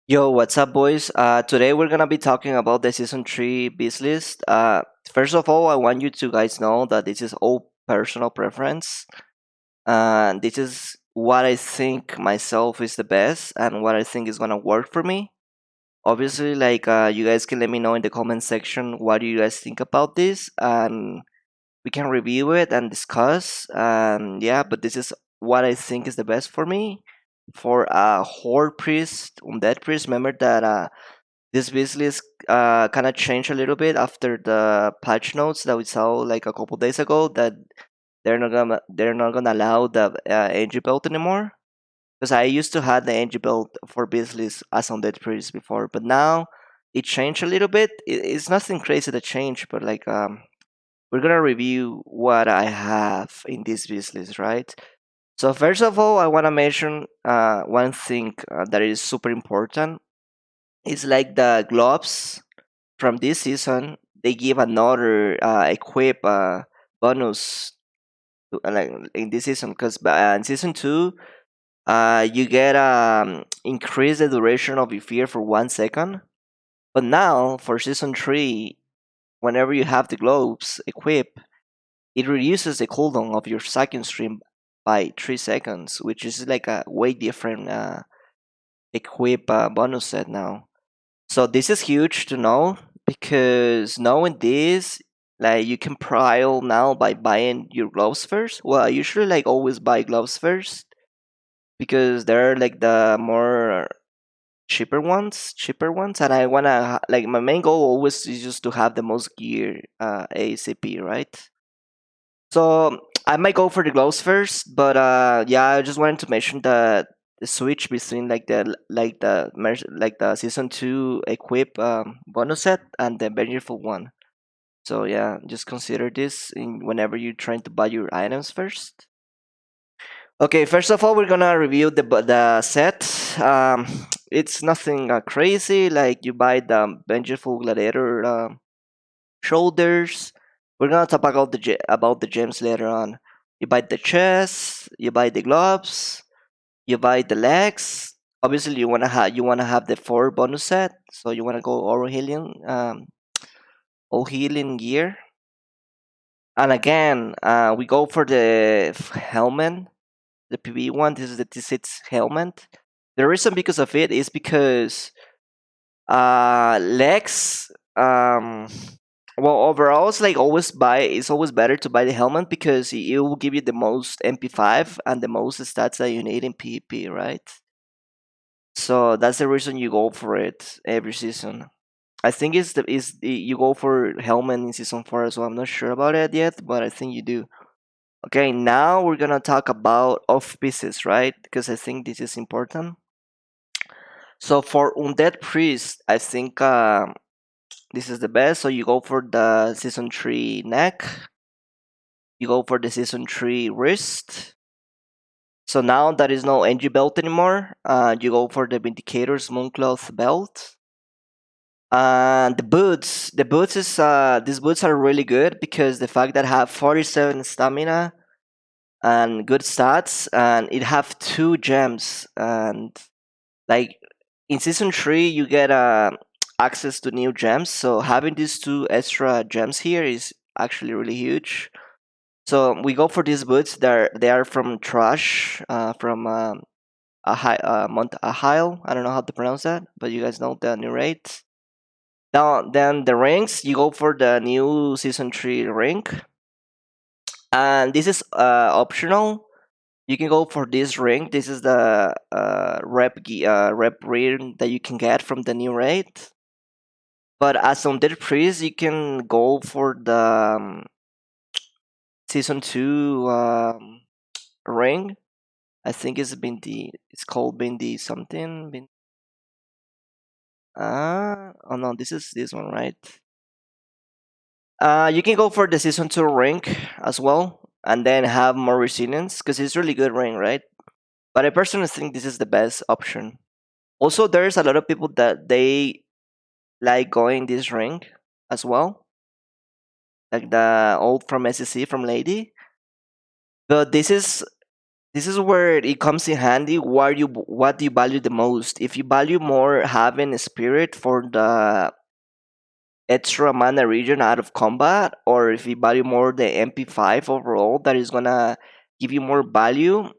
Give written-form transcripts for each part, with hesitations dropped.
Yo, what's up, boys? Today we're gonna be talking about the season 3 BIS list. First of all, I want you to guys know that this is all personal preference. This is what I think myself is the best and what I think is gonna work for me. Obviously, you guys can let me know in the comment section what do you guys think about this, and we can review it and discuss. And yeah, but this is what I think is the best for me. For a Horde Priest, Undead Priest, remember that this business kind of changed a little bit after the patch notes that we saw like a couple days ago that they're not gonna allow the NG belt anymore. Because I used to have the NG belt for business as on Dead Priest before, but now it changed a little bit. It's nothing crazy that changed, but we're gonna review what I have in this business, right? So first of all, I wanna mention one thing that is super important. It's like the gloves from this season, they give another equip bonus like in this season because in season 2 you get increase the duration of your fear for 1 second, but now for season 3, whenever you have the globes equip, it reduces the cooldown of your second stream by 3 seconds, which is like a way different equip bonus set now. So this is huge to know because knowing this, like you can prile now by buying your gloves first. Well, I usually like always buy gloves first because they're like the more cheaper ones, and I wanna like my main goal always is just to have the most gear ACP, right? So I might go for the gloves first, but yeah, I just wanted to mention that the switch between like the season 2 equip bonus set and the vengeful one. So yeah, just consider this in whenever you're trying to buy your items first. Okay, first of all, we're gonna review the set. It's nothing crazy. Like you buy the vengeful gladiator shoulders. We're gonna talk about about the gems later on. You buy the chest, you buy the gloves, you buy the legs. Obviously, you wanna have the 4 bonus set, so you wanna go all healing gear. And again, we go for the helmet, the PV one. This is the T6 helmet. The reason because of it is because legs well, overall, it's like always buy. It's always better to buy the helmet because it will give you the most MP5 and the most stats that you need in PvP, right? So that's the reason you go for it every season. I think you go for helmet in season 4 as well. I'm not sure about it yet, but I think you do. Okay, now we're gonna talk about off pieces, right? Because I think this is important. So for Undead Priest, I think this is the best. So you go for the season 3 neck, you go for the season 3 wrist. So now there is no NG belt anymore. You go for the Vindicator's Mooncloth belt. The boots is these boots are really good because the fact that have 47 stamina and good stats, and it have 2 gems, and like in season 3 you get access to new gems. So having these 2 extra gems here is actually really huge. So we go for these boots. They are from Trash, from Mont Ahile. I don't know how to pronounce that, but you guys know the new rates. Now, then the rings. You go for the new season 3 ring, and this is optional. You can go for this ring. This is the rep ring that you can get from the new raid. But as on Dead Priest, you can go for the season 2 ring. I think it's called Bindi something. Oh no, this is this one, right? You can go for the season 2 rank as well, and then have more resilience because it's really good rank, right? But I personally think this is the best option. Also, there's a lot of people that they like going this rank as well, like the old from SEC from Lady. But this is this is where it comes in handy. What do you value the most? If you value more having a spirit for the extra mana region out of combat, or if you value more the MP5 overall, that is gonna give you more value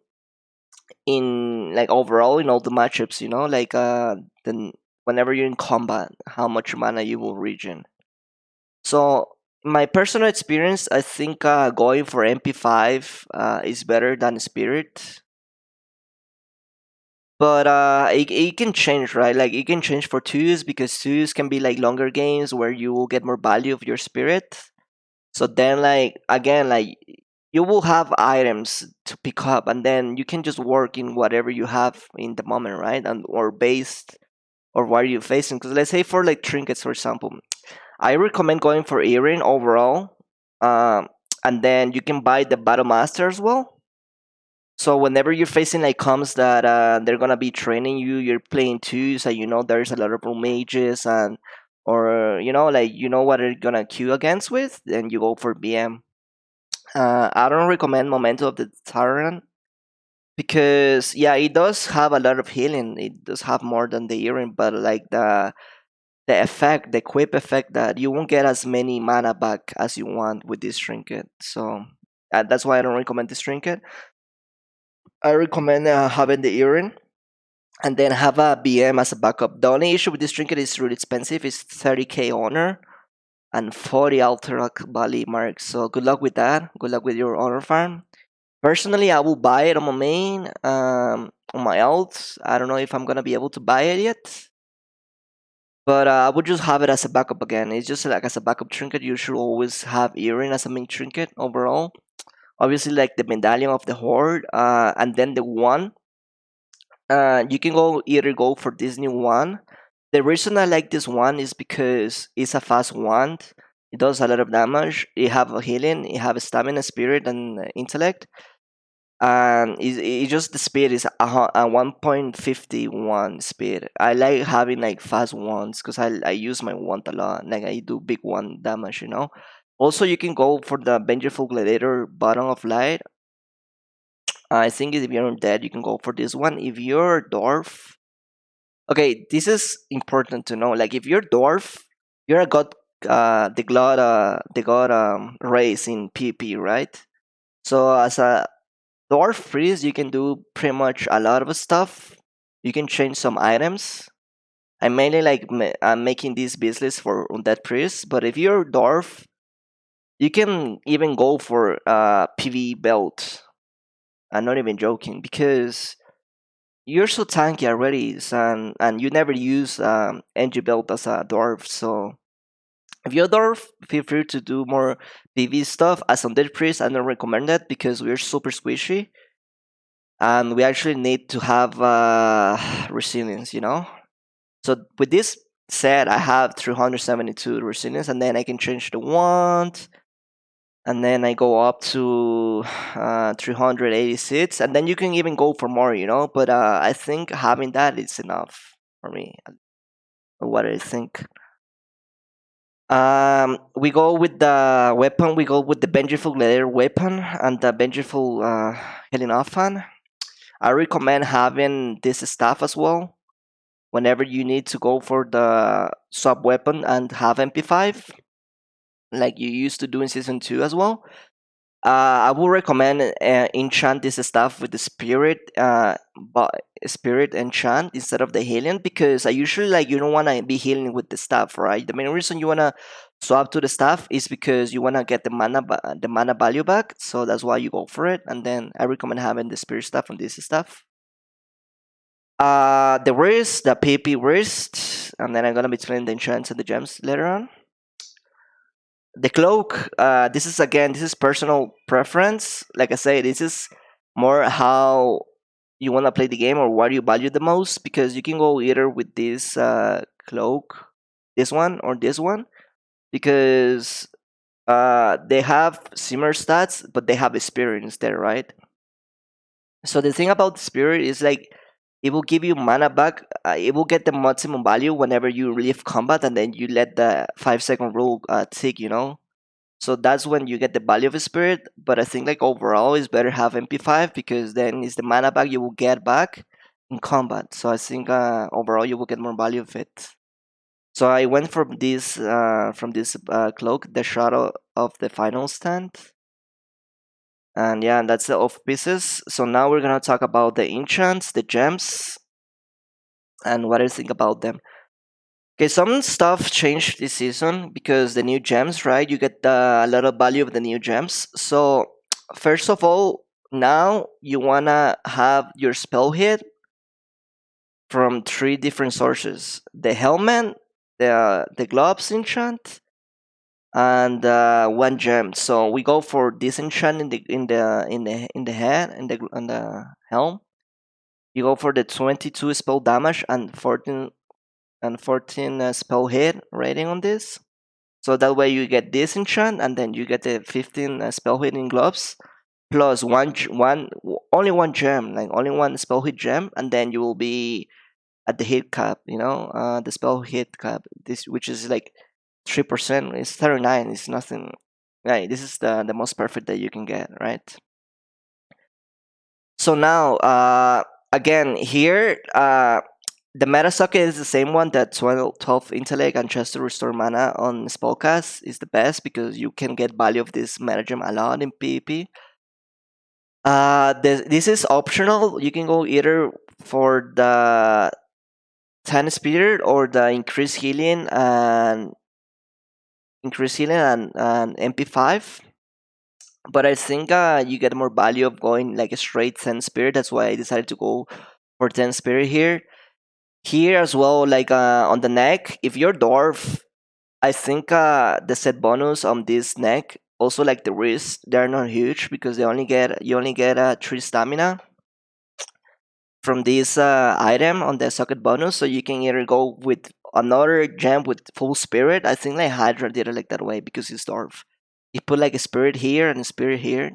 in like overall in all the matchups. Like then whenever you're in combat, how much mana you will regen. So my personal experience, I think going for MP5 is better than Spirit. But it can change, right? Like it can change for twos because twos can be like longer games where you will get more value of your spirit. So then, like again, like you will have items to pick up, and then you can just work in whatever you have in the moment, right? And or based or what are you facing? Because let's say for like trinkets, for example, I recommend going for earring overall, um, and then you can buy the battle master as well. So whenever you're facing like comms that they're gonna be training you, you're playing two, so there's a lot of room mages and or like what they're gonna queue against with, then you go for BM. I don't recommend Memento of the Tyrant because yeah, it does have a lot of healing. It does have more than the earring, but like the effect, the equip effect, that you won't get as many mana back as you want with this trinket. So that's why I don't recommend this trinket. I recommend having the earring and then have a BM as a backup. The only issue with this trinket is really expensive. It's 30k honor and 40 Alterac Bali marks. So good luck with that. Good luck with your honor farm. Personally, I will buy it on my main, on my alt. I don't know if I'm gonna be able to buy it yet, but I would just have it as a backup again. It's just like as a backup trinket. You should always have earring as a main trinket overall. Obviously, like the medallion of the horde, and then the one. You can either go for this new one. The reason I like this one is because it's a fast wand. It does a lot of damage. It have a healing. It have a stamina, spirit, and intellect. And it just the speed is a 1.51 speed. I like having like fast ones because I use my wand a lot. Like I do big one damage. Also, you can go for the Vengeful Gladiator Bottom of Light. I think if you're undead, you can go for this one. If you're a dwarf, okay, this is important to know. Like if you're dwarf, you're a god, the god race in PP, right? So as a dwarf priest, you can do pretty much a lot of stuff. You can change some items. I'm mainly like I'm making this business for undead priest, but if you're dwarf, you can even go for PV belt. I'm not even joking because you're so tanky already, son, and you never use NG belt as a dwarf. So if you're a dwarf, feel free to do more PV stuff. As undead priest, I don't recommend that because we're super squishy and we actually need to have resilience. So with this said, I have 372 resilience, and then I can change the wand, and then I go up to 386, and then you can even go for more. But I think having that is enough for me. What I think. We go with the weapon. We go with the Vengeful Gladiator weapon and the Vengeful Helinophan. I recommend having this staff as well whenever you need to go for the sub weapon and have MP5, like you used to do in season 2 as well. I would recommend enchant this stuff with the spirit enchant instead of the healing, because I usually like you don't want to be healing with the staff, right? The main reason you want to swap to the staff is because you want to get the mana value back, so that's why you go for it. And then I recommend having the spirit stuff and this stuff. The wrist, the PP wrist, and then I'm gonna be explaining the enchants and the gems later on. The cloak, this is personal preference. Like I say, this is more how you want to play the game or what you value the most, because you can go either with this cloak, this one, or this one, because they have similar stats but they have experience there, right? So the thing about the spirit is like it will give you mana back. It will get the maximum value whenever you leave combat, and then you let the 5-second rule tick. So that's when you get the value of a spirit. But I think like overall it's better have MP5 because then it's the mana back you will get back in combat. So I think overall you will get more value of it. So I went from this cloak, the shadow of the final stand. And yeah, that's the off pieces. So now we're gonna talk about the enchants, the gems, and what I think about them. Okay, some stuff changed this season because the new gems, right? You get a lot of value of the new gems. So first of all, now you wanna have your spell hit from 3 different sources: the helmet, the gloves enchant, and 1 gem. So we go for this enchant in the head in the helm. You go for the 22 spell damage and 14 spell hit rating on this. So that way you get this enchant and then you get the 15 spell hit in gloves plus only 1 gem, like only 1 spell hit gem, and then you will be at the hit cap, the spell hit cap, this which is like 3%. It's 39. It's nothing. Right, this is the most perfect that you can get, right? So now, again, here, the meta socket is the same one that 12 intellect and just to restore mana on spellcast is the best because you can get value of this meta gem a lot in PvP. This is optional. You can go either for the 10 spirit or the increased healing and MP5. But I think you get more value of going like a straight 10 spirit. That's why I decided to go for 10 spirit here. Here as well, like on the neck, if you're dwarf, I think the set bonus on this neck, also like the wrist, they're not huge because you only get 3 stamina from this item on the socket bonus. So you can either go with another gem with full spirit. I think like Hydra did it like that way because it's dwarf. You put like a spirit here and a spirit here.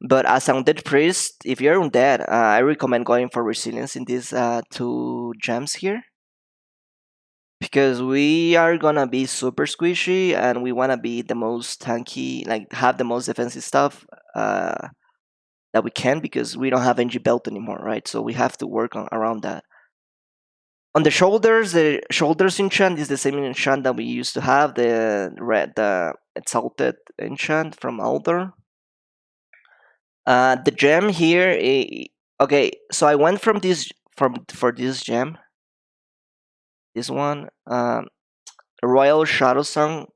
But as undead priest, if you're undead, I recommend going for resilience in these 2 gems here because we are gonna be super squishy and we wanna be the most tanky, like have the most defensive stuff that we can because we don't have NG belt anymore, right? So we have to work around that. On the shoulders enchant is the same enchant that we used to have, the exalted enchant from Alder. The gem here, okay. So I went from this for this gem, this one, Royal Shadow Song,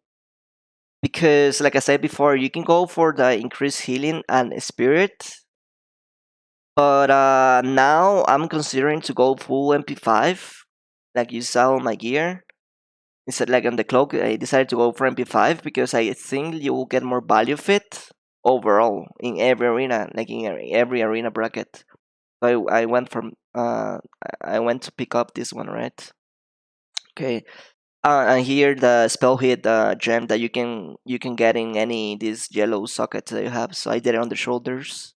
because like I said before, you can go for the increased healing and spirit, but now I'm considering to go full MP5, like you saw on my gear. Instead, like on the cloak, I decided to go for MP5 because I think you will get more value of it overall in every arena, like in every arena bracket. So I went from I went to pick up this one, right? Okay. And here the spell hit gem that you can get in any these yellow sockets that you have. So I did it on the shoulders,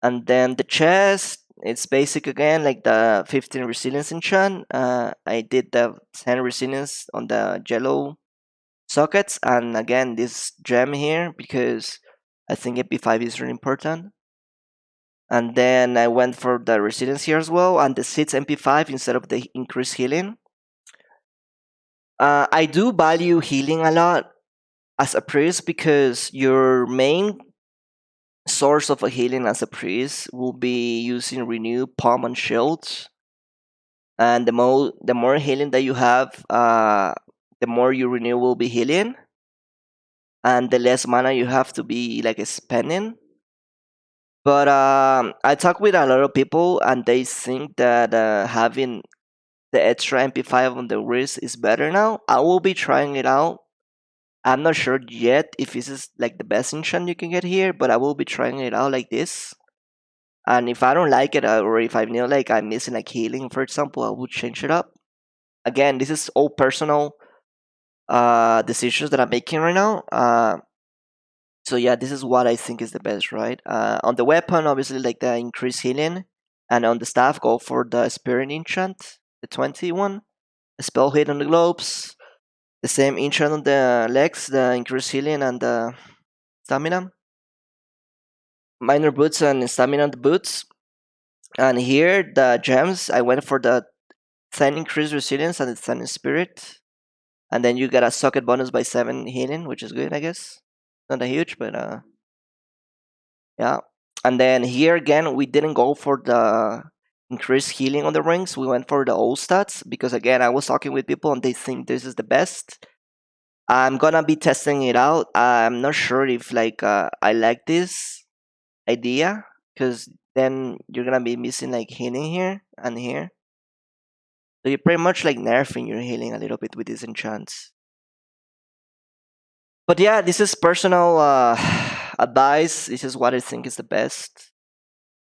and then the chest. It's basic again, like the 15 resilience enchant. I did the 10 resilience on the yellow sockets, and again this gem here because I think AP5 is really important. And then I went for the resilience here as well, and the 6 MP5 instead of the increased healing. I do value healing a lot as a priest because your main source of a healing as a priest will be using renew, palm, and shields. And the more healing that you have, the more you renew will be healing, and the less mana you have to be like spending. But I talk with a lot of people, and they think that having the extra MP5 on the wrist is better now. I will be trying it out. I'm not sure yet if this is like the best enchant you can get here, but I will be trying it out like this. And if I don't like it, or if I feel like I'm missing like healing, for example, I will change it up. Again, this is all personal decisions that I'm making right now. So yeah, this is what I think is the best, right? On the weapon, obviously, like the increased healing, and on the staff, go for the Spirit Enchant, the 21, a spell hit on the globes, The same enchant on the legs, the increased healing and the stamina. Minor boots and stamina on the boots. And here the gems, I went for the 10 increased resilience and the 10 spirit. And then you get a socket bonus by 7 healing, which is good, I guess. Not a huge, but yeah. And then here again, we didn't go for the increased healing on the rings. We went for the old stats because again, I was talking with people and they think this is the best. I'm gonna be testing it out. I'm not sure if like I like this idea because then you're gonna be missing like healing here and here. So you're pretty much like nerfing your healing a little bit with these enchants. But yeah, this is personal advice. This is what I think is the best.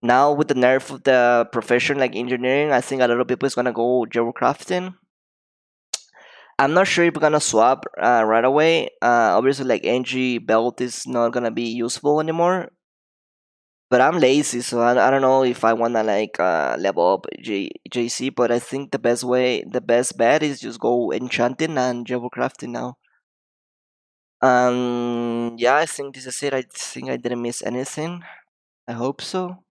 Now with the nerf of the profession like engineering, I think a lot of people is gonna go Warcrafting. I'm not sure if we're gonna swap right away. Obviously, like NG belt is not gonna be useful anymore. But I'm lazy, so I don't know if I wanna like level up JC. But I think the best bet is just go Enchanting and Crafting now. Yeah, I think this is it. I think I didn't miss anything. I hope so.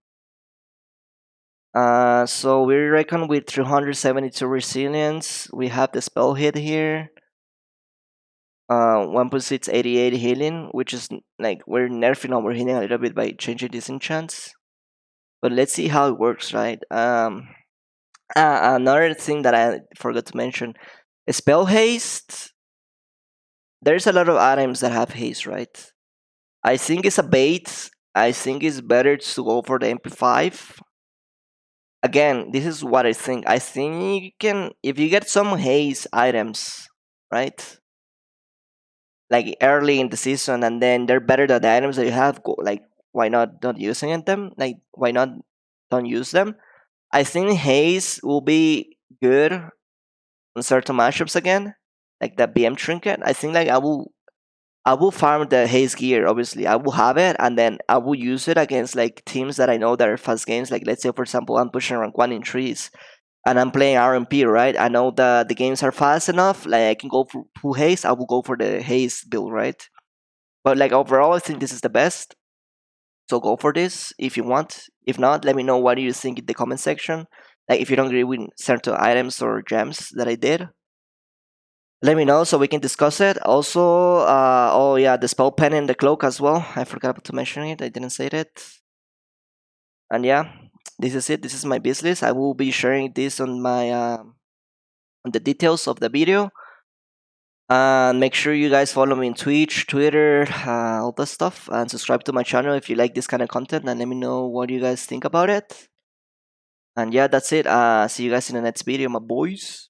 So we reckon with 372 resilience. We have the spell hit here. 1.688 healing, which is like we're nerfing our healing a little bit by changing these enchants. But let's see how it works, right? Another thing that I forgot to mention, spell haste. There's a lot of items that have haste, right? I think it's a bait. I think it's better to go for the MP5. Again, this is what I think. I think you can, if you get some haste items, right? Like early in the season, and then they're better than the items that you have. Like, why not using them? Like, why not don't use them? I think haze will be good on certain matchups again, like the BM trinket. I think like I will farm the haze gear. Obviously, I will have it, and then I will use it against like teams that I know that are fast games. Like let's say for example, I'm pushing rank 1 in trees, and I'm playing RMP, right? I know the games are fast enough. Like I can go for full haze. I will go for the haze build, right? But like overall, I think this is the best. So go for this if you want. If not, let me know what do you think in the comment section. Like if you don't agree with certain items or gems that I did, let me know so we can discuss it. Also, oh yeah, the spell pen and the cloak as well. I forgot to mention it. I didn't say that. And yeah, this is it. This is my BIS list. I will be sharing this on my on the details of the video. Make sure you guys follow me on Twitch, Twitter, all that stuff, and subscribe to my channel if you like this kind of content. And let me know what you guys think about it. And yeah, that's it. See you guys in the next video, my boys.